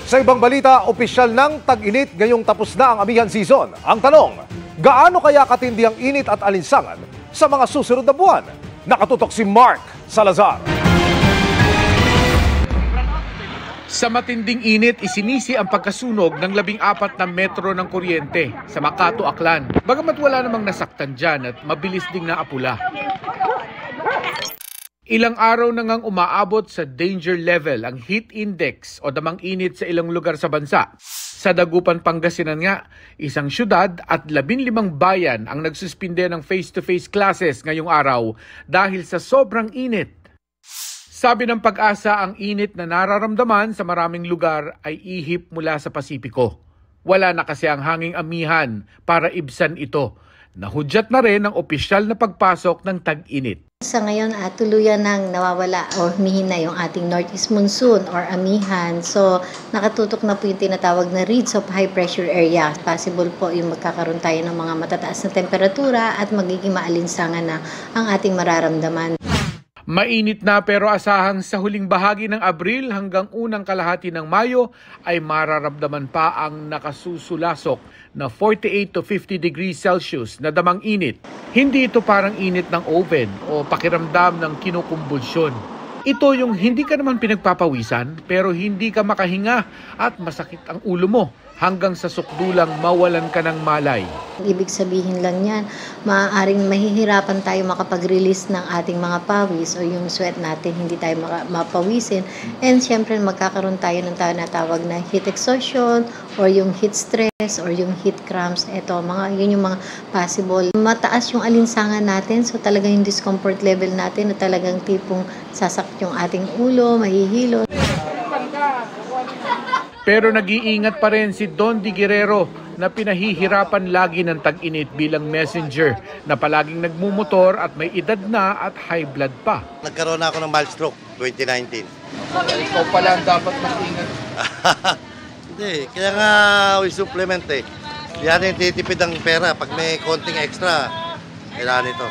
Sa ibang balita, opisyal ng tag-init ngayong tapos na ang amihan season. Ang tanong, gaano kaya katindi ang init at alinsangan sa mga susunod na buwan? Nakatutok si Mark Salazar. Sa matinding init, isinisi ang pagkasunog ng 14 na metro ng kuryente sa Makato, Aklan. Bagamat wala namang nasaktan dyan at mabilis ding naapula. Ilang araw na ngang umaabot sa danger level ang heat index o damang init sa ilang lugar sa bansa. Sa Dagupan, Pangasinan nga, isang syudad at 15 bayan ang nagsuspinde ng face-to-face classes ngayong araw dahil sa sobrang init. Sabi ng Pag-asa, ang init na nararamdaman sa maraming lugar ay ihip mula sa Pasipiko. Wala na kasi ang hanging amihan para ibsan ito. Nahudyat na rin ang opisyal na pagpasok ng tag-init. Sa ngayon, tuluyan nang nawawala o humihina yung ating northeast monsoon or amihan. So, nakatutok na po yung tinatawag na reeds of high pressure area. Possible po yung magkakaroon tayo ng mga matataas na temperatura at magiging maalinsangan na ang ating mararamdaman. Mainit na pero asahang sa huling bahagi ng Abril hanggang unang kalahati ng Mayo ay mararamdaman pa ang nakasusulasok na 48 to 50 degrees Celsius na damang init. Hindi ito parang init ng oven o pakiramdam ng kinukumbulsyon. Ito yung hindi ka naman pinagpapawisan pero hindi ka makahinga at masakit ang ulo mo hanggang sa sukdulang mawalan ka ng malay. Ibig sabihin lang yan, maaaring mahihirapan tayo makapag-release ng ating mga pawis o yung sweat natin, hindi tayo mapawisin. And syempre magkakaroon tayo ng tinatawag na heat exhaustion or yung heat stress or yung heat cramps. Ito, yun yung mga possible. Mataas yung alinsangan natin, so talagang yung discomfort level natin na talagang tipong sasakit yung ating ulo, mahihilo. Pero nag-iingat pa rin si Don Di Guerrero na pinahihirapan lagi ng tag-init bilang messenger na palaging nagmumotor at may edad na at high blood pa. Nagkaroon na ako ng mild stroke 2019. Ikaw pala ang dapat mag-ingat. Hindi, kaya nga we supplement eh. Yan yung titipid ang pera. Pag may konting extra, kailangan ito.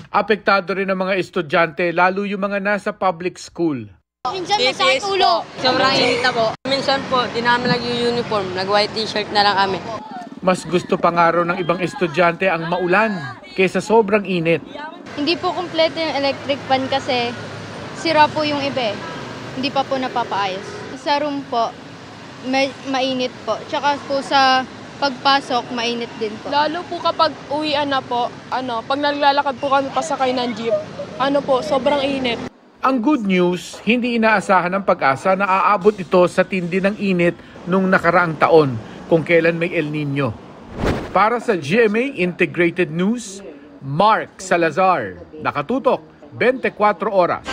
Apektado rin ang mga estudyante, lalo yung mga nasa public school. Minsan masakit ulo. Sobrang init na po. Minsan po, di namin nag-uniform. Nag-white t-shirt na lang kami. Mas gusto pa nga raw ng ibang estudyante ang maulan kaysa sobrang init. Hindi po kumpleto yung electric fan kasi sira po yung iba. Hindi pa po napapaayos. Sa room po, mainit po. Tsaka po sa pagpasok, mainit din po. Lalo po kapag uwian na po, pag naglalakad po kami pasakay ng jeep, sobrang init. Ang good news, hindi inaasahan ng Pag-asa na aabot ito sa tindi ng init nung nakaraang taon kung kailan may El Nino. Para sa GMA Integrated News, Mark Salazar, nakatutok 24 oras.